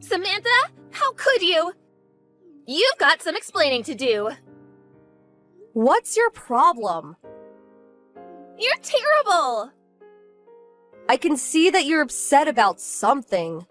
Samantha, how could you? You've got some explaining to do. What's your problem? You're terrible! I can see that you're upset about something.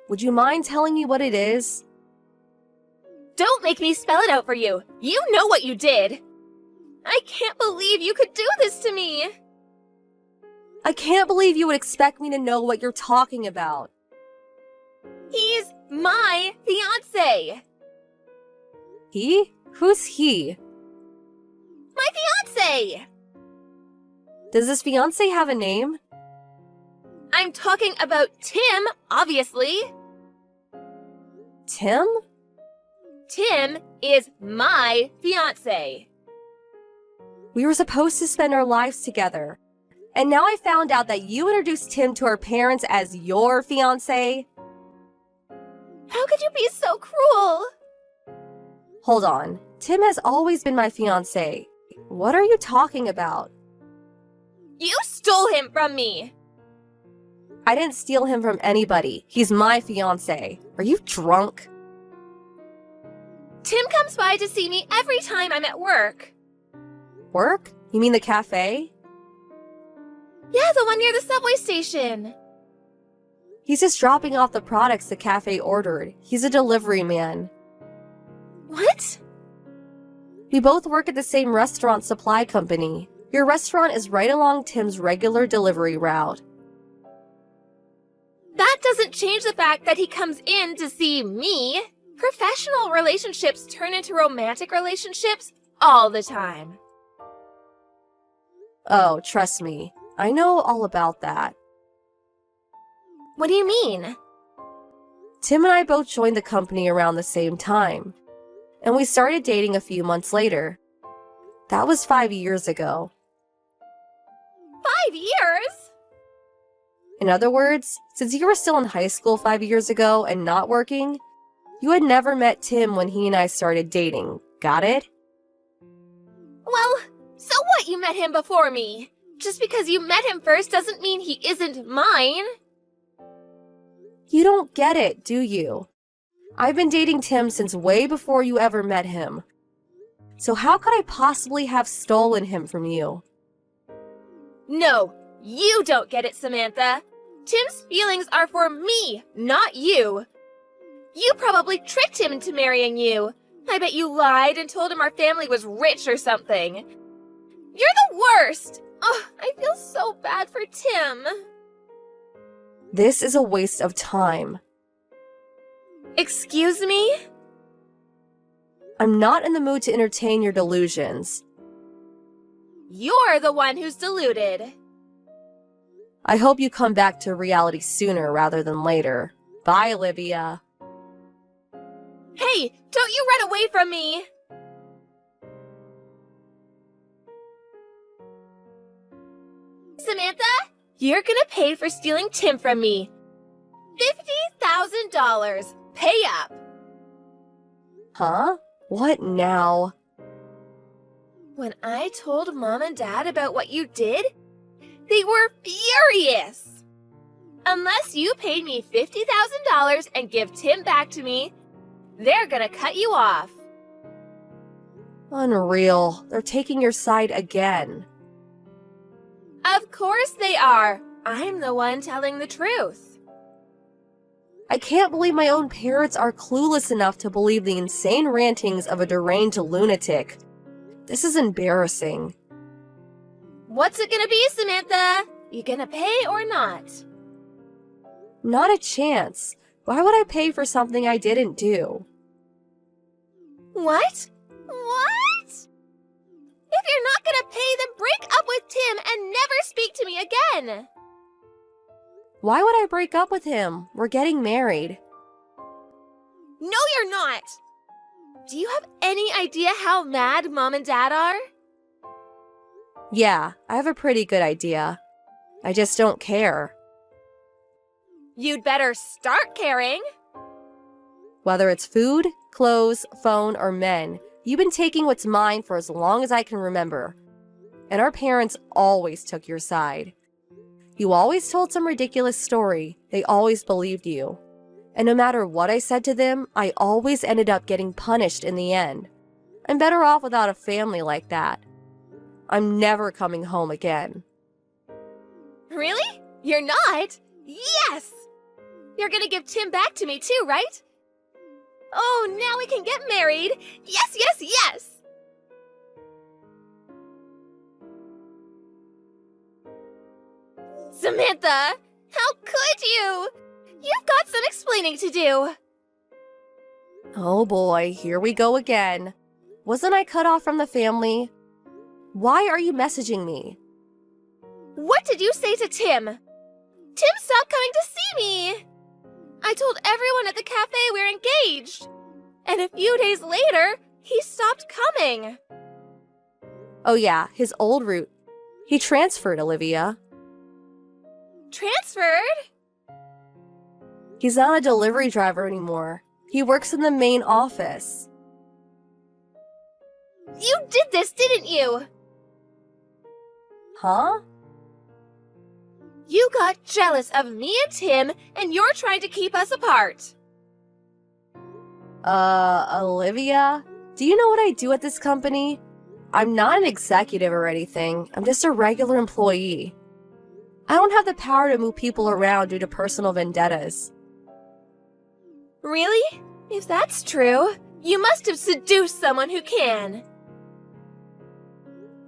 Would you mind telling me what it is? Don't make me spell it out for you. You know what you did. I can't believe you could do this to me. I can't believe you would expect me to know what you're talking about. He's my fiancé. He? Who's he? My fiancé! Does this fiancé have a name? I'm talking about Tim, obviously. Tim? Tim is my fiancé. We were supposed to spend our lives together. And now I found out that you introduced Tim to our parents as your fiancé. How could you be so cruel? Hold on. Tim has always been my fiancé. What are you talking about? You stole him from me. I didn't steal him from anybody. He's my fiancé. Are you drunk? Tim comes by to see me every time I'm at work. Work? You mean the cafe? Yeah, the one near the subway station. He's just dropping off the products the cafe ordered. He's a delivery man. What? We both work at the same restaurant supply company. Your restaurant is right along Tim's regular delivery route. That doesn't change the fact that he comes in to see me. Professional relationships turn into romantic relationships all the time. Oh, trust me. I know all about that. What do you mean? Tim and I both joined the company around the same time, and we started dating a few months later. That was 5 years ago. 5 years? In other words, since you were still in high school 5 years ago and not working, you had never met Tim when he and I started dating. Got it? Well, so what you met him before me? Just because you met him first doesn't mean he isn't mine. You don't get it, do you? I've been dating Tim since way before you ever met him. So how could I possibly have stolen him from you? No, you don't get it, Samantha. Tim's feelings are for me, not you. You probably tricked him into marrying you. I bet you lied and told him our family was rich or something. You're the worst! Oh, I feel so bad for Tim. This is a waste of time. Excuse me? I'm not in the mood to entertain your delusions. You're the one who's deluded. I hope you come back to reality sooner rather than later. Bye, Olivia. Hey, don't you run away from me! Samantha, you're gonna pay for stealing Tim from me. $50,000. Pay up. Huh? What now? When I told Mom and Dad about what you did, they were furious. Unless you paid me $50,000 and give Tim back to me, they're gonna cut you off. Unreal. They're taking your side again. Of course they are. I'm the one telling the truth. I can't believe my own parents are clueless enough to believe the insane rantings of a deranged lunatic. This is embarrassing. What's it gonna be, Samantha? You gonna pay or not? Not a chance. Why would I pay for something I didn't do? What? What? If you're not gonna pay, then break up with Tim and never speak to me again. Why would I break up with him? We're getting married. No, you're not. Do you have any idea how mad Mom and Dad are? Yeah, I have a pretty good idea. I just don't care. You'd better start caring. Whether it's food, clothes, phone, or men, you've been taking what's mine for as long as I can remember. And our parents always took your side. You always told some ridiculous story. They always believed you. And no matter what I said to them, I always ended up getting punished in the end. I'm better off without a family like that. I'm never coming home again. Really? You're not? Yes! You're gonna give Tim back to me too, right? Oh, now we can get married! Yes, yes, yes! Samantha! How could you? You've got some explaining to do. Oh boy, here we go again. Wasn't I cut off from the family? Why are you messaging me? What did you say to Tim? Tim stopped coming to see me! I told everyone at the cafe we're engaged. And a few days later, he stopped coming. Oh yeah, his old route. He transferred, Olivia. Transferred? He's not a delivery driver anymore. He works in the main office. You did this, didn't you? Huh? You got jealous of me and Tim, and you're trying to keep us apart. Olivia? Do you know what I do at this company? I'm not an executive or anything. I'm just a regular employee. I don't have the power to move people around due to personal vendettas. Really? If that's true, you must have seduced someone who can.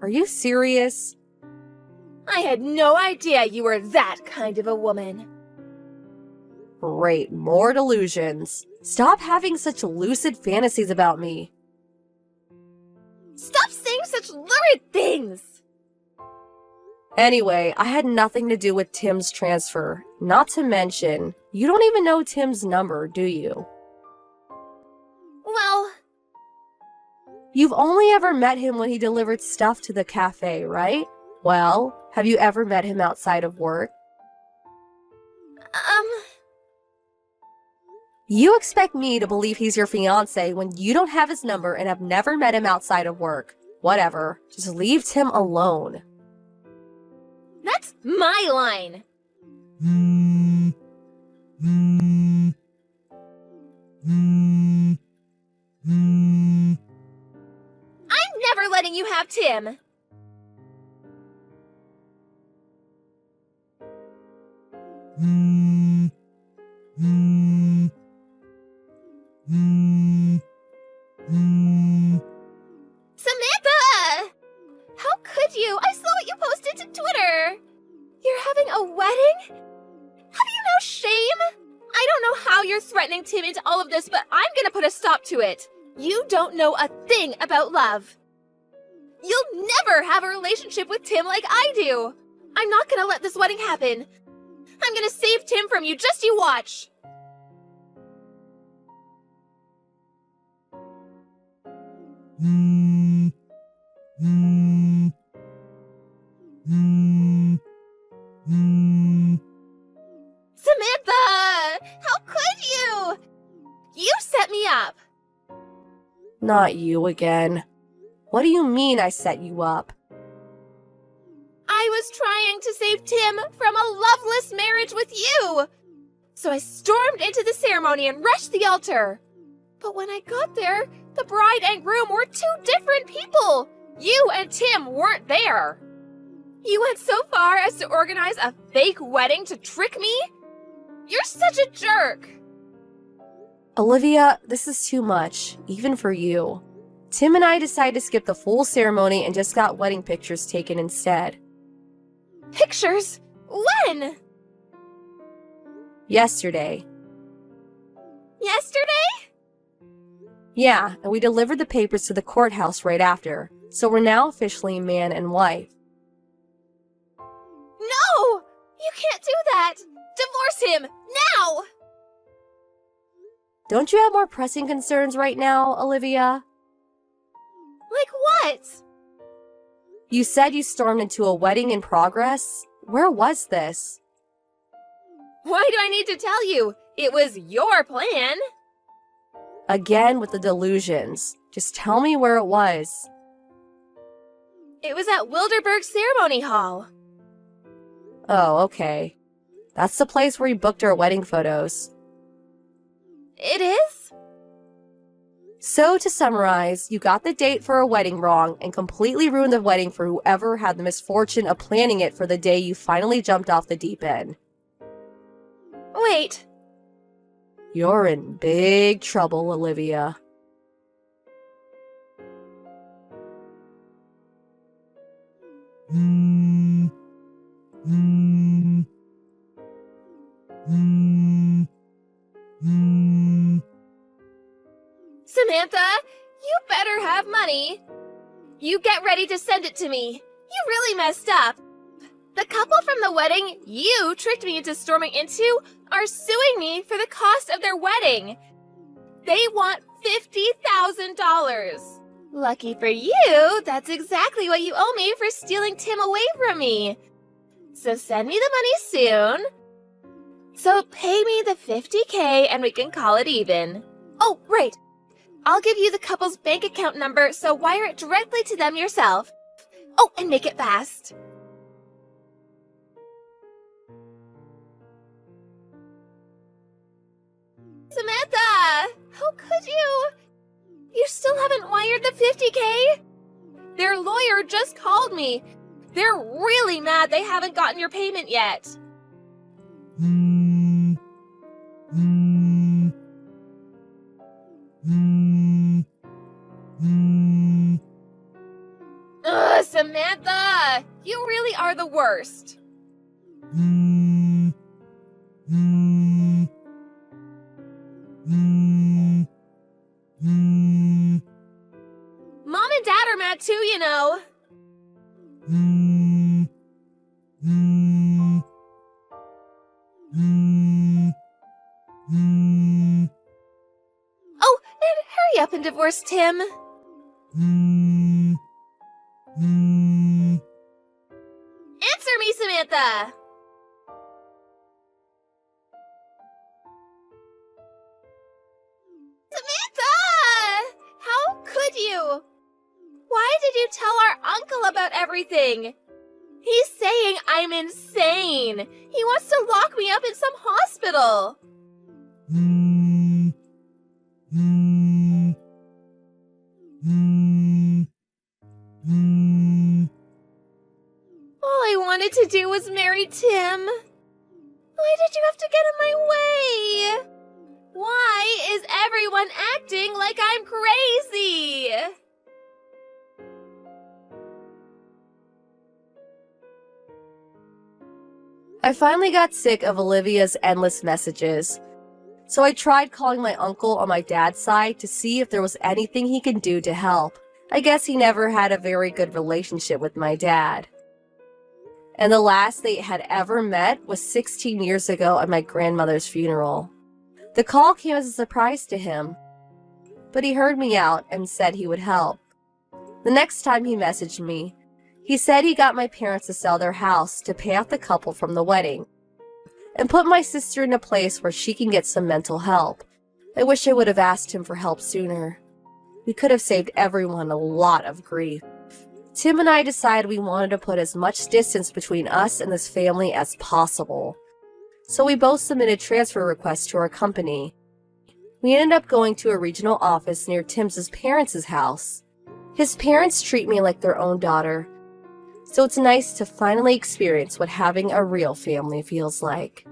Are you serious? I had no idea you were that kind of a woman. Great, more delusions. Stop having such lucid fantasies about me. Stop saying such lurid things! Anyway, I had nothing to do with Tim's transfer. Not to mention, you don't even know Tim's number, do you? Well, you've only ever met him when he delivered stuff to the cafe, right? Well, have you ever met him outside of work? You expect me to believe he's your fiancé when you don't have his number and have never met him outside of work. Whatever. Just leave Tim alone. That's my line. I'm never letting you have Tim. Samantha! How could you? I saw what you posted to Twitter. You're having a wedding? Have you no shame? I don't know how you're threatening Tim into all of this, but I'm gonna put a stop to it. You don't know a thing about love. You'll never have a relationship with Tim like I do. I'm not gonna let this wedding happen. I'm gonna save Tim from you, just you watch. Samantha! How could you? You set me up. Not you again. What do you mean I set you up? I was trying to save Tim from a loveless marriage with you. So I stormed into the ceremony and rushed the altar. But when I got there, the bride and groom were two different people. You and Tim weren't there. You went so far as to organize a fake wedding to trick me? You're such a jerk. Olivia, this is too much, even for you. Tim and I decided to skip the full ceremony and just got wedding pictures taken instead. Pictures? When? Yesterday. Yesterday? Yeah, and we delivered the papers to the courthouse right after, so we're now officially man and wife. No! You can't do that! Divorce him! Now! Don't you have more pressing concerns right now, Olivia? Like what? You said you stormed into a wedding in progress? Where was this? Why do I need to tell you? It was your plan. Again with the delusions. Just tell me where it was. It was at Wilderberg Ceremony Hall. Oh, okay. That's the place where we booked our wedding photos. It is? So, to summarize, you got the date for a wedding wrong and completely ruined the wedding for whoever had the misfortune of planning it for the day you finally jumped off the deep end. Wait. You're in big trouble, Olivia. Samantha, you better have money. You get ready to send it to me. You really messed up. The couple from the wedding you tricked me into storming into are suing me for the cost of their wedding. They want $50,000. Lucky for you, that's exactly what you owe me for stealing Tim away from me. So send me the money soon. So pay me the $50K and we can call it even. Oh, right. I'll give you the couple's bank account number, so wire it directly to them yourself. Oh, and make it fast. Samantha! How could you? You still haven't wired the $50K? Their lawyer just called me. They're really mad they haven't gotten your payment yet. Ugh, Samantha! You really are the worst. Mom and Dad are mad too, you know. Oh, and hurry up and divorce Tim. Answer me, Samantha! Samantha! How could you? Why did you tell our uncle about everything? He's saying I'm insane. He wants to lock me up in some hospital. All I wanted to do was marry Tim. Why did you have to get in my way? Why is everyone acting like I'm crazy? I finally got sick of Olivia's endless messages, so I tried calling my uncle on my dad's side to see if there was anything he can do to help. I guess he never had a very good relationship with my dad. And the last they had ever met was 16 years ago at my grandmother's funeral. The call came as a surprise to him, but he heard me out and said he would help. The next time he messaged me, he said he got my parents to sell their house to pay off the couple from the wedding and put my sister in a place where she can get some mental help. I wish I would have asked him for help sooner. We could have saved everyone a lot of grief. Tim and I decided we wanted to put as much distance between us and this family as possible. So we both submitted transfer requests to our company. We ended up going to a regional office near Tim's parents' house. His parents treat me like their own daughter, so it's nice to finally experience what having a real family feels like.